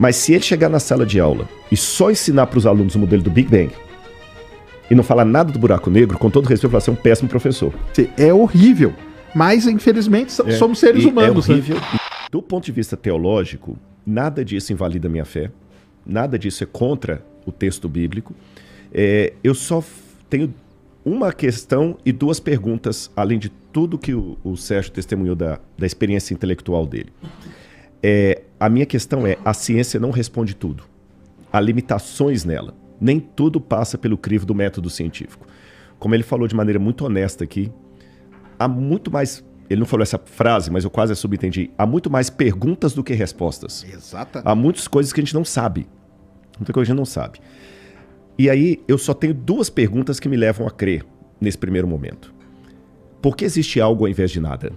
Mas se ele chegar na sala de aula e só ensinar para os alunos o modelo do Big Bang e não falar nada do buraco negro, com todo respeito, vai ser um péssimo professor. É horrível. Mas, infelizmente, somos seres humanos. É horrível. Né? Do ponto de vista teológico, nada disso invalida a minha fé. Nada disso é contra o texto bíblico. Eu só tenho uma questão e duas perguntas, além de tudo que o Sérgio testemunhou da experiência intelectual dele. A minha questão é, a ciência não responde tudo. Há limitações nela. Nem tudo passa pelo crivo do método científico. Como ele falou de maneira muito honesta aqui, há muito mais... Ele não falou essa frase, mas eu quase a subentendi. Há muito mais perguntas do que respostas. Exato. Há muitas coisas que a gente não sabe. Muita coisa que a gente não sabe. E aí, eu só tenho duas perguntas que me levam a crer nesse primeiro momento. Por que existe algo ao invés de nada?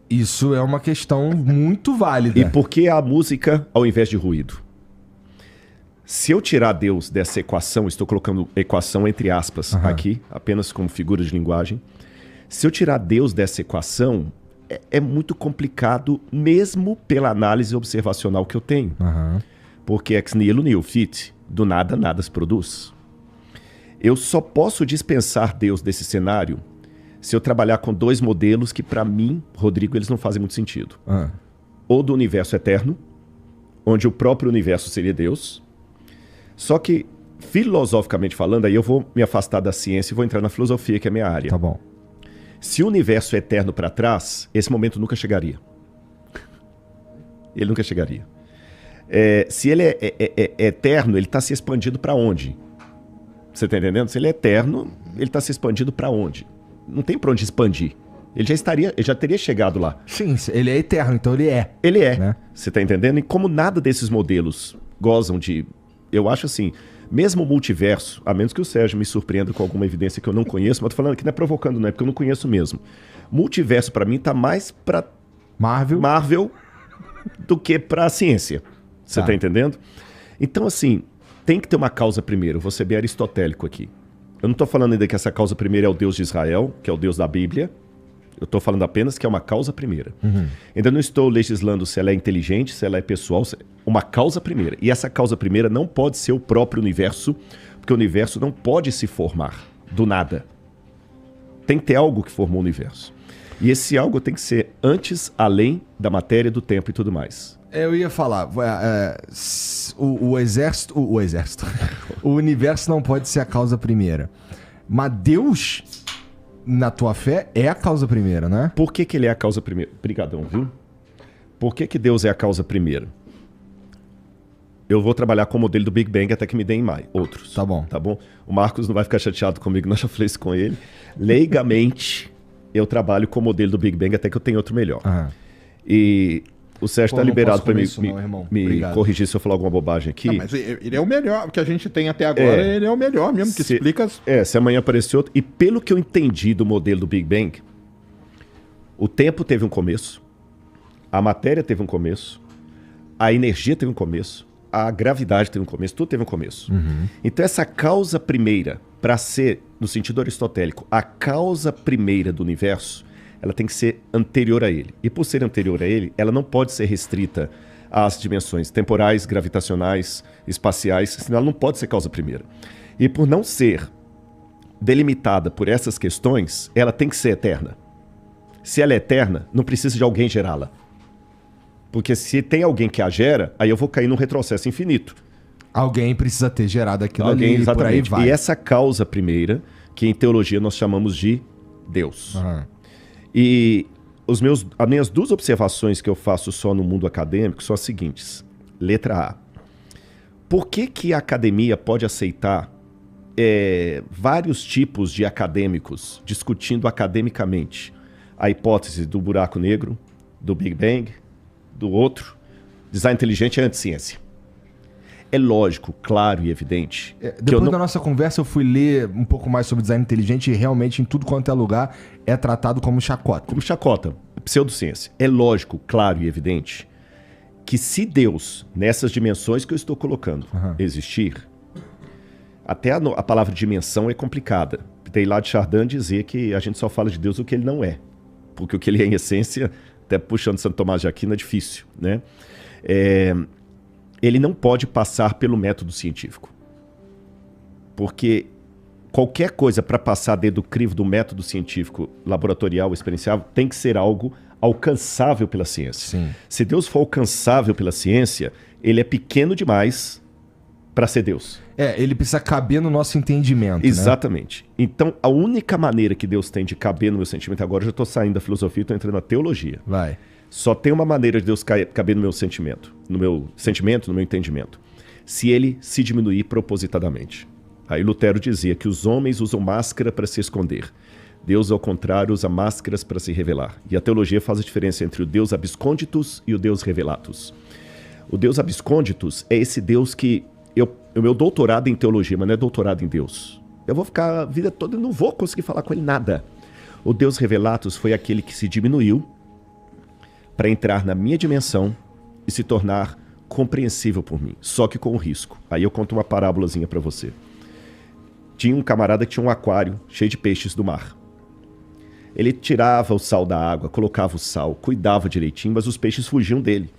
Isso é uma questão muito válida. E por que há música ao invés de ruído? Se eu tirar Deus dessa equação, estou colocando equação entre aspas aqui, apenas como figura de linguagem. Se eu tirar Deus dessa equação, é muito complicado, mesmo pela análise observacional que eu tenho. Porque ex nihilo nihil fit, do nada nada se produz. Eu só posso dispensar Deus desse cenário se eu trabalhar com dois modelos que, para mim, Rodrigo, eles não fazem muito sentido. Ou do universo eterno, onde o próprio universo seria Deus. Só que, filosoficamente falando, aí eu vou me afastar da ciência e vou entrar na filosofia, que é a minha área. Tá bom. Se o universo é eterno para trás, esse momento nunca chegaria. Ele nunca chegaria. Se ele é eterno, ele está se expandindo para onde? Você está entendendo? Se ele é eterno, ele está se expandindo para onde? Não tem para onde expandir. Ele já teria chegado lá. Sim, ele é eterno, então ele é. Ele é. Né? Você está entendendo? E como nada desses modelos gozam de... Eu acho assim, mesmo o multiverso, a menos que o Sérgio me surpreenda com alguma evidência que eu não conheço, mas tô falando que não é provocando, não é porque eu não conheço mesmo. Multiverso, para mim, tá mais para Marvel do que para a ciência. Você tá entendendo? Então, assim, tem que ter uma causa primeiro. Eu vou ser bem aristotélico aqui. Eu não tô falando ainda que essa causa primeira é o Deus de Israel, que é o Deus da Bíblia. Eu estou falando apenas que é uma causa primeira. Ainda não estou legislando se ela é inteligente, se ela é pessoal. Uma causa primeira. E essa causa primeira não pode ser o próprio universo, porque o universo não pode se formar do nada. Tem que ter algo que formou o universo. E esse algo tem que ser antes, além da matéria, do tempo e tudo mais. Eu ia falar, o exército, o universo não pode ser a causa primeira. Mas Deus, na tua fé, é a causa primeira, né? Por que ele é a causa primeira? Obrigadão, viu? Por que Deus é a causa primeira? Eu vou trabalhar com o modelo do Big Bang até que me deem mais outros. Tá bom. Tá bom? O Marcos não vai ficar chateado comigo, nós já falei isso com ele. Leigamente, eu trabalho com o modelo do Big Bang até que eu tenha outro melhor. E o Sérgio está liberado para me corrigir se eu falar alguma bobagem aqui. Não, mas ele é o melhor, o que a gente tem até agora, ele é o melhor mesmo, que explica... Se amanhã aparecer outro... E pelo que eu entendi do modelo do Big Bang, o tempo teve um começo, a matéria teve um começo, a energia teve um começo, a gravidade teve um começo, tudo teve um começo. Então essa causa primeira, para ser, no sentido aristotélico, a causa primeira do universo, ela tem que ser anterior a ele. E por ser anterior a ele, ela não pode ser restrita às dimensões temporais, gravitacionais, espaciais, senão ela não pode ser causa primeira. E por não ser delimitada por essas questões, ela tem que ser eterna. Se ela é eterna, não precisa de alguém gerá-la. Porque se tem alguém que a gera, aí eu vou cair num retrocesso infinito. Alguém precisa ter gerado aquilo ali, exatamente. Por aí vai. E essa causa primeira, que em teologia nós chamamos de Deus. E as minhas duas observações que eu faço só no mundo acadêmico são as seguintes. Letra A. Por que a academia pode aceitar vários tipos de acadêmicos discutindo academicamente a hipótese do buraco negro, do Big Bang, do outro? Design inteligente é anticiência. É lógico, claro e evidente. Depois da nossa conversa, eu fui ler um pouco mais sobre design inteligente e realmente em tudo quanto é lugar é tratado como chacota. Como chacota, pseudociência. É lógico, claro e evidente que se Deus, nessas dimensões que eu estou colocando, existir, até a palavra dimensão é complicada. Tem lá de Chardin dizer que a gente só fala de Deus o que ele não é. Porque o que ele é em essência, até puxando Santo Tomás de Aquino, é difícil, né? ele não pode passar pelo método científico. Porque qualquer coisa para passar dentro do crivo do método científico, laboratorial, experiencial, tem que ser algo alcançável pela ciência. Sim. Se Deus for alcançável pela ciência, ele é pequeno demais para ser Deus. Ele precisa caber no nosso entendimento, Exatamente. Então, a única maneira que Deus tem de caber no meu sentimento, agora eu já estou saindo da filosofia e estou entrando na teologia. Vai. Só tem uma maneira de Deus caber no meu sentimento, no meu entendimento, se ele se diminuir propositadamente. Aí Lutero dizia que os homens usam máscara para se esconder. Deus, ao contrário, usa máscaras para se revelar. E a teologia faz a diferença entre o Deus absconditus e o Deus revelatus. O Deus absconditus é esse Deus que... O meu doutorado em teologia, mas não é doutorado em Deus. Eu vou ficar a vida toda e não vou conseguir falar com ele nada. O Deus revelatus foi aquele que se diminuiu para entrar na minha dimensão e se tornar compreensível por mim, só que com um risco. Aí eu conto uma parábolazinha para você. Tinha um camarada que tinha um aquário cheio de peixes do mar. Ele tirava o sal da água, colocava o sal, cuidava direitinho, mas os peixes fugiam dele.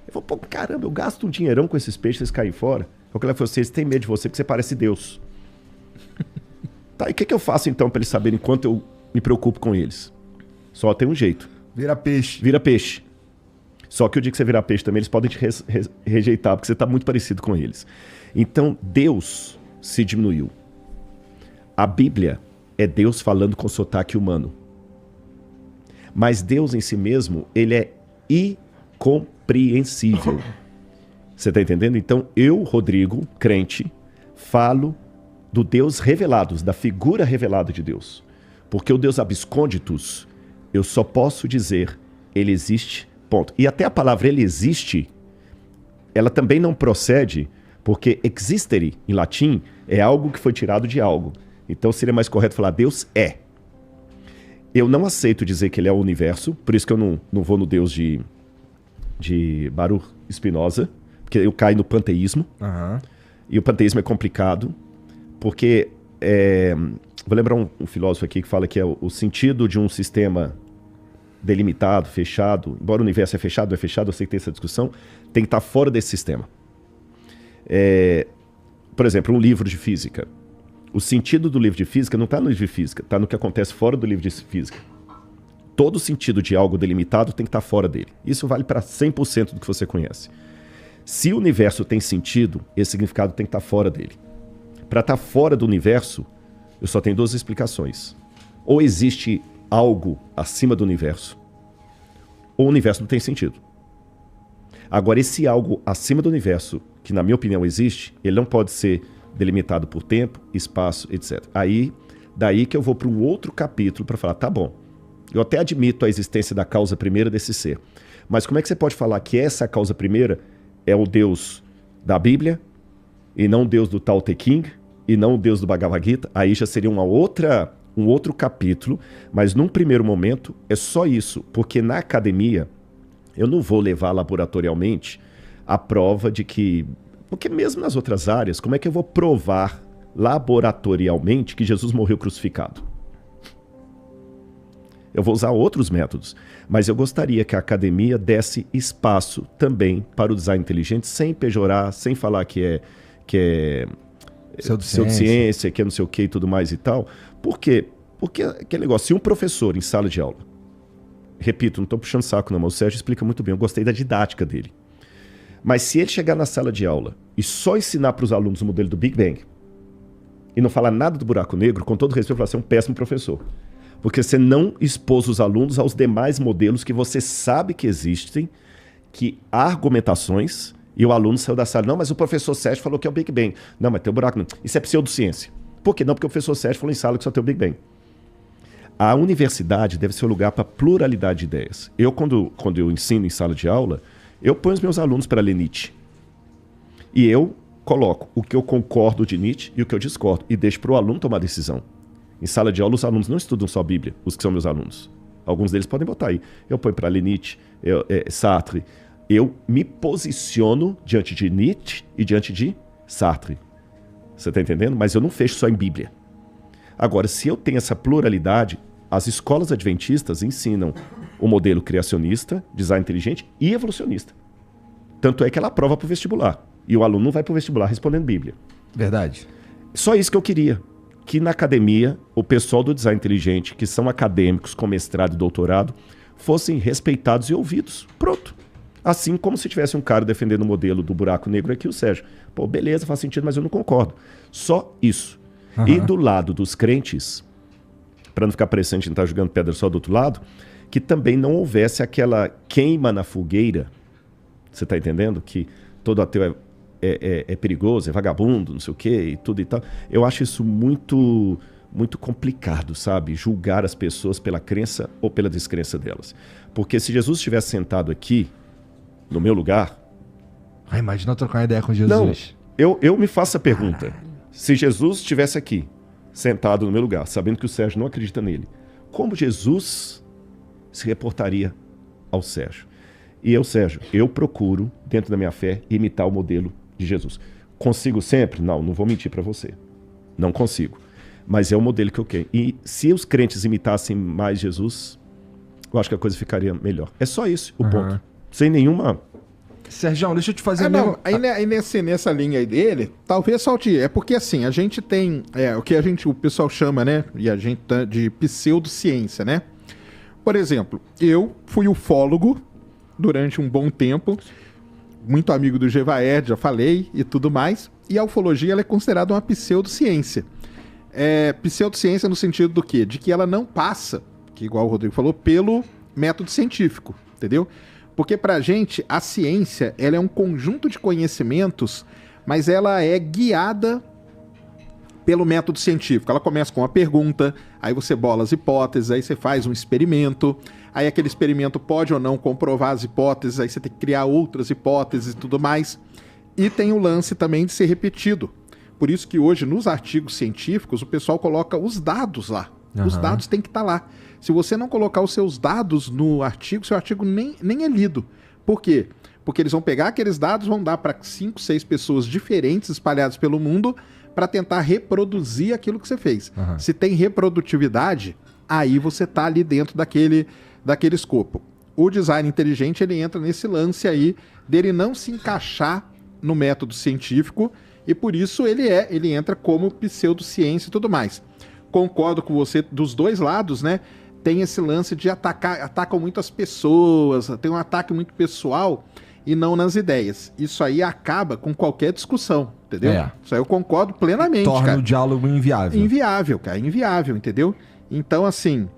Eu falei, pô, caramba, eu gasto um dinheirão com esses peixes, eles caem fora. O que ele falou assim, eles têm medo de você porque você parece Deus. Tá, e o que eu faço então para eles saberem quanto eu me preocupo com eles? Só tem um jeito. Vira peixe. Vira peixe. Só que o dia que você virar peixe também, eles podem te rejeitar, porque você está muito parecido com eles. Então, Deus se diminuiu. A Bíblia é Deus falando com sotaque humano. Mas Deus em si mesmo, ele é incompreensível. Você está entendendo? Então, eu, Rodrigo, crente, falo do Deus revelado, da figura revelada de Deus. Porque o Deus absconditus, eu só posso dizer, ele existe, ponto. E até a palavra ele existe, ela também não procede, porque existere, em latim, é algo que foi tirado de algo. Então seria mais correto falar Deus é. Eu não aceito dizer que ele é o universo, por isso que eu não vou no Deus de Baruch Spinoza, porque eu caio no panteísmo. Uhum. E o panteísmo é complicado, porque... vou lembrar um filósofo aqui que fala que é o sentido de um sistema delimitado, fechado, embora o universo é fechado, eu sei que tem essa discussão, tem que estar fora desse sistema. Por exemplo, um livro de física. O sentido do livro de física não está no livro de física, está no que acontece fora do livro de física. Todo o sentido de algo delimitado tem que estar fora dele. Isso vale para 100% do que você conhece. Se o universo tem sentido, esse significado tem que estar fora dele. Para estar fora do universo, eu só tenho duas explicações. Ou existe algo acima do universo, ou o universo não tem sentido. Agora, esse algo acima do universo, que na minha opinião existe, ele não pode ser delimitado por tempo, espaço, etc. Daí que eu vou para um outro capítulo para falar, tá bom, eu até admito a existência da causa primeira desse ser, mas como é que você pode falar que essa causa primeira é o Deus da Bíblia, e não o Deus do Tao Te Ching, e não o Deus do Bhagavad Gita? Aí já seria um outro capítulo, mas num primeiro momento é só isso, porque na academia eu não vou levar laboratorialmente a prova de que... Porque mesmo nas outras áreas, como é que eu vou provar laboratorialmente que Jesus morreu crucificado? Eu vou usar outros métodos, mas eu gostaria que a academia desse espaço também para o design inteligente, sem pejorar, sem falar que é pseudociência, que é não sei o que e tudo mais e tal. Por quê? Porque aquele negócio, se um professor em sala de aula, repito, não estou puxando saco não, mas o Sérgio explica muito bem, eu gostei da didática dele. Mas se ele chegar na sala de aula e só ensinar para os alunos o modelo do Big Bang e não falar nada do buraco negro, com todo respeito, vai ser um péssimo professor. Porque você não expôs os alunos aos demais modelos que você sabe que existem, que há argumentações, e o aluno saiu da sala. Não, mas o professor Sérgio falou que é o Big Bang. Não, mas tem um buraco negro. Isso é pseudociência. Por que não? Porque o professor Sérgio falou em sala que só tem o Big Bang. A universidade deve ser um lugar para pluralidade de ideias. Eu, quando eu ensino em sala de aula, eu ponho os meus alunos para ler Nietzsche. E eu coloco o que eu concordo de Nietzsche e o que eu discordo. E deixo para o aluno tomar decisão. Em sala de aula, os alunos não estudam só a Bíblia, os que são meus alunos. Alguns deles podem botar aí. Eu ponho para ler Nietzsche, Sartre. Eu me posiciono diante de Nietzsche e diante de Sartre. Você está entendendo? Mas eu não fecho só em Bíblia. Agora, se eu tenho essa pluralidade, as escolas adventistas ensinam o modelo criacionista, design inteligente e evolucionista. Tanto é que ela aprova para o vestibular. E o aluno não vai para o vestibular respondendo Bíblia. Verdade. Só isso que eu queria. Que na academia, o pessoal do design inteligente, que são acadêmicos com mestrado e doutorado, fossem respeitados e ouvidos. Pronto. Assim como se tivesse um cara defendendo o modelo do buraco negro aqui, o Sérgio. Pô, beleza, faz sentido, mas eu não concordo. Só isso. Uhum. E do lado dos crentes, para não ficar parecendo que a gente está jogando pedra só do outro lado, que também não houvesse aquela queima na fogueira. Você está entendendo? Que todo ateu é perigoso, é vagabundo, não sei o quê, e tudo e tal. Eu acho isso muito, muito complicado, sabe? Julgar as pessoas pela crença ou pela descrença delas. Porque se Jesus estivesse sentado aqui, no meu lugar... Imagina eu trocar uma ideia com Jesus. Não, eu me faço a pergunta. Se Jesus estivesse aqui, sentado no meu lugar, sabendo que o Sérgio não acredita nele, como Jesus se reportaria ao Sérgio? E eu, Sérgio, eu procuro, dentro da minha fé, imitar o modelo de Jesus. Consigo sempre? Não vou mentir para você. Não consigo. Mas é o modelo que eu quero. E se os crentes imitassem mais Jesus, eu acho que a coisa ficaria melhor. É só isso o ponto. Sem nenhuma... Sérgio, deixa eu te fazer... Aí nessa linha aí dele, talvez salte... É porque assim, a gente tem o que o pessoal chama, né? E a gente tá de pseudociência, né? Por exemplo, eu fui ufólogo durante um bom tempo, muito amigo do Gevaerd, já falei, e tudo mais. E a ufologia ela é considerada uma pseudociência. Pseudociência no sentido do quê? De que ela não passa, que igual o Rodrigo falou, pelo método científico, entendeu? Porque pra gente, a ciência, ela é um conjunto de conhecimentos, mas ela é guiada pelo método científico. Ela começa com uma pergunta, aí você bola as hipóteses, aí você faz um experimento, aí aquele experimento pode ou não comprovar as hipóteses, aí você tem que criar outras hipóteses e tudo mais. E tem o lance também de ser repetido. Por isso que hoje, nos artigos científicos, o pessoal coloca os dados lá. Os dados têm que estar lá. Se você não colocar os seus dados no artigo, seu artigo nem é lido. Por quê? Porque eles vão pegar aqueles dados, vão dar para 5, 6 pessoas diferentes espalhadas pelo mundo para tentar reproduzir aquilo que você fez. Se tem reprodutividade, aí você está ali dentro daquele escopo. O design inteligente, ele entra nesse lance aí dele não se encaixar no método científico e por isso ele entra como pseudociência e tudo mais. Concordo com você dos dois lados, né? Tem esse lance de atacam muito as pessoas, tem um ataque muito pessoal e não nas ideias. Isso aí acaba com qualquer discussão, entendeu? Isso aí eu concordo plenamente, torna cara. o diálogo inviável. Inviável, cara, inviável, entendeu? Então, assim...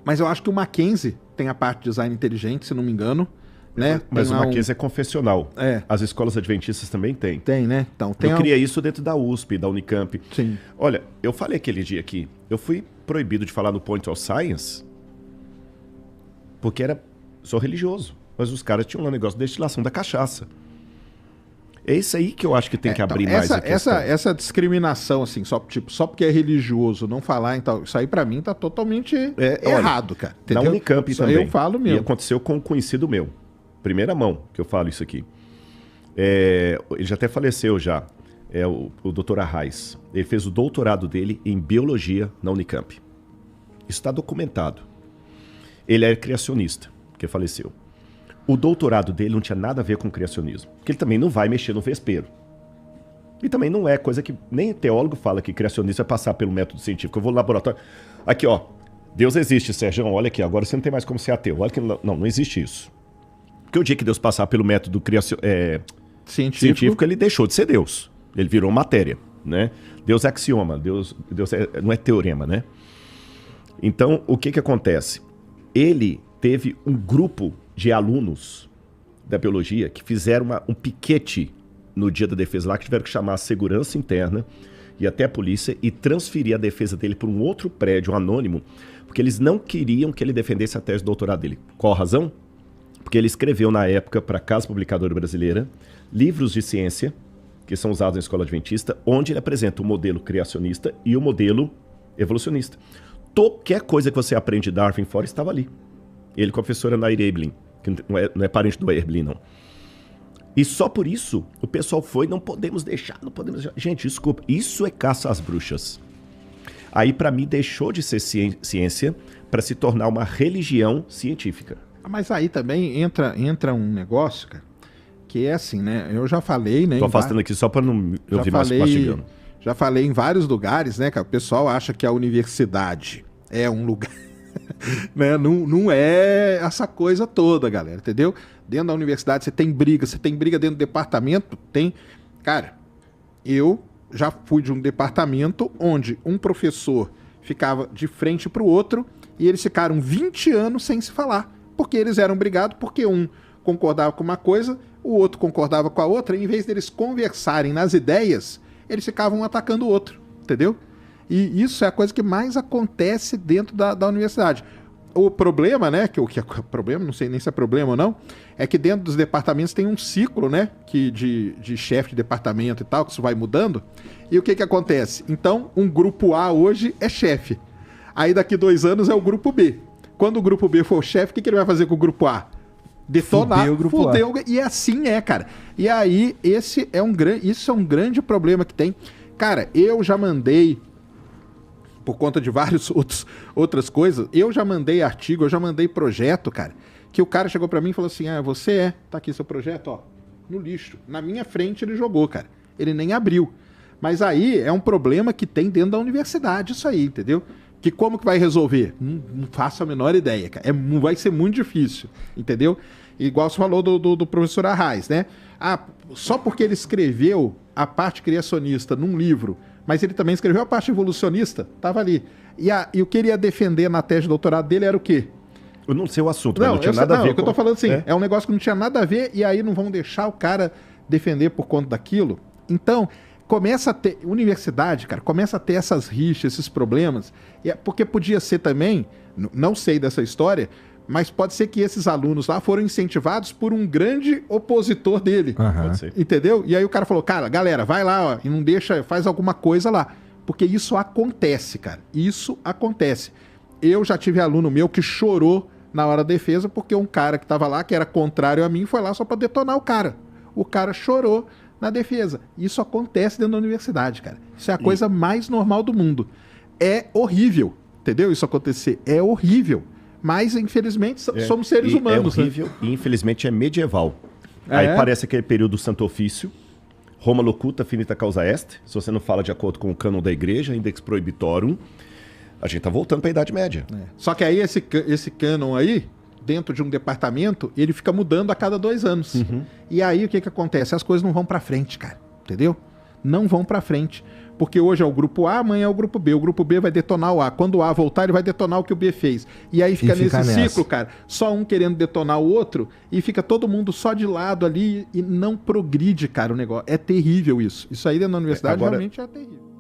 Mas eu acho que o Mackenzie tem a parte de design inteligente, se não me engano, né? Mas o Mackenzie é confessional. As escolas adventistas também têm. Tem, né? Então, eu queria isso dentro da USP, da Unicamp. Sim. Olha, eu falei aquele dia aqui, eu fui proibido de falar no Point of Science porque sou religioso. Mas os caras tinham um negócio de destilação da cachaça. É isso aí que eu acho que tem que abrir mais a questão. Essa discriminação, assim, só porque é religioso, não falar, então, isso aí pra mim tá totalmente errado, cara. Entendeu? Na Unicamp isso também. Eu falo mesmo. E aconteceu com um conhecido meu. Primeira mão que eu falo isso aqui. Ele já até faleceu já. O Dr. Arraes. Ele fez o doutorado dele em biologia na Unicamp. Isso está documentado. Ele é criacionista, que faleceu. O doutorado dele não tinha nada a ver com criacionismo. Porque ele também não vai mexer no vespeiro. E também não é coisa que... Nem teólogo fala que criacionismo é passar pelo método científico. Eu vou no laboratório... Aqui, ó. Deus existe, Sérgio. Olha aqui, agora você não tem mais como ser ateu. Olha que não existe isso. Porque o dia que Deus passar pelo método científico, ele deixou de ser Deus. Ele virou matéria, né? Deus é axioma. Deus não é teorema, né? Então, o que acontece? Ele teve um grupo de alunos da biologia que fizeram um piquete no dia da defesa lá, que tiveram que chamar a segurança interna e até a polícia e transferir a defesa dele para um outro prédio anônimo, porque eles não queriam que ele defendesse a tese de doutorado dele. Qual a razão? Porque ele escreveu na época para a Casa Publicadora Brasileira livros de ciência, que são usados na escola adventista, onde ele apresenta o modelo criacionista e o modelo evolucionista. Qualquer coisa que você aprende de Darwin fora estava ali. Ele com a professora Nair Eblin, que não é parente do Eblin, não. E só por isso o pessoal não podemos deixar. Gente, desculpa, isso é caça às bruxas. Aí, para mim, deixou de ser ciência para se tornar uma religião científica. Mas aí também entra um negócio, cara, porque é assim, né? Eu já falei, né? Tô afastando aqui só para não eu ouvir mais mastigando. Já falei em vários lugares, né, cara? O pessoal acha que a universidade é um lugar... né? Não é essa coisa toda, galera, entendeu? Dentro da universidade você tem briga dentro do departamento, tem... Cara, eu já fui de um departamento onde um professor ficava de frente pro outro e eles ficaram 20 anos sem se falar, porque eles eram brigados, porque um concordava com uma coisa, o outro concordava com a outra, e em vez deles conversarem nas ideias, eles ficavam atacando o outro, entendeu? E isso é a coisa que mais acontece dentro da universidade. O problema, né, que é problema, não sei nem se é problema ou não, é que dentro dos departamentos tem um ciclo, né, de chefe de departamento e tal, que isso vai mudando. E o que acontece? Então, um grupo A hoje é chefe. Aí daqui 2 anos é o grupo B. Quando o grupo B for o chefe, o que ele vai fazer com o grupo A? Detonar, Fudeu o grupo A. E assim é, cara. E aí, isso é um grande problema que tem. Cara, eu já mandei, por conta de várias outras coisas, eu já mandei artigo, eu já mandei projeto, cara, que o cara chegou pra mim e falou assim, tá aqui seu projeto, ó, no lixo. Na minha frente ele jogou, cara. Ele nem abriu. Mas aí é um problema que tem dentro da universidade isso aí, entendeu? Que como que vai resolver? Não faço a menor ideia, cara. Vai ser muito difícil, entendeu? Igual você falou do professor Arraes, né? Só porque ele escreveu a parte criacionista num livro, mas ele também escreveu a parte evolucionista, tava ali. E o que ele ia defender na tese de doutorado dele era o quê? Eu não sei o assunto, mas não tinha nada a ver com... o que eu tô falando assim, é um negócio que não tinha nada a ver, e aí não vão deixar o cara defender por conta daquilo. Então, começa a ter... Universidade, cara, começa a ter essas rixas, esses problemas, porque podia ser também, não sei dessa história, mas pode ser que esses alunos lá foram incentivados por um grande opositor dele. Pode ser. Entendeu? E aí o cara falou, cara, galera, vai lá, ó, e não deixa, faz alguma coisa lá. Porque isso acontece, cara. Isso acontece. Eu já tive aluno meu que chorou na hora da defesa porque um cara que tava lá, que era contrário a mim, foi lá só pra detonar o cara. O cara chorou na defesa. Isso acontece dentro da universidade, cara. Isso é a coisa mais normal do mundo. É horrível, entendeu? Isso acontecer. É horrível. Mas, infelizmente, somos seres humanos. É horrível, né? E infelizmente é medieval. É? Aí parece aquele período do Santo Ofício, Roma locuta finita causa est, se você não fala de acordo com o cânon da igreja, index prohibitorum, a gente tá voltando pra Idade Média. Só que aí esse cânon aí, dentro de um departamento, ele fica mudando a cada 2 anos. E aí o que acontece? As coisas não vão pra frente, cara. Entendeu? Não vão pra frente. Porque hoje é o grupo A, amanhã é o grupo B. O grupo B vai detonar o A. Quando o A voltar, ele vai detonar o que o B fez. E aí fica nesse ciclo, cara. Só um querendo detonar o outro e fica todo mundo só de lado ali e não progride, cara, o negócio. É terrível isso. Isso aí dentro da universidade realmente é terrível.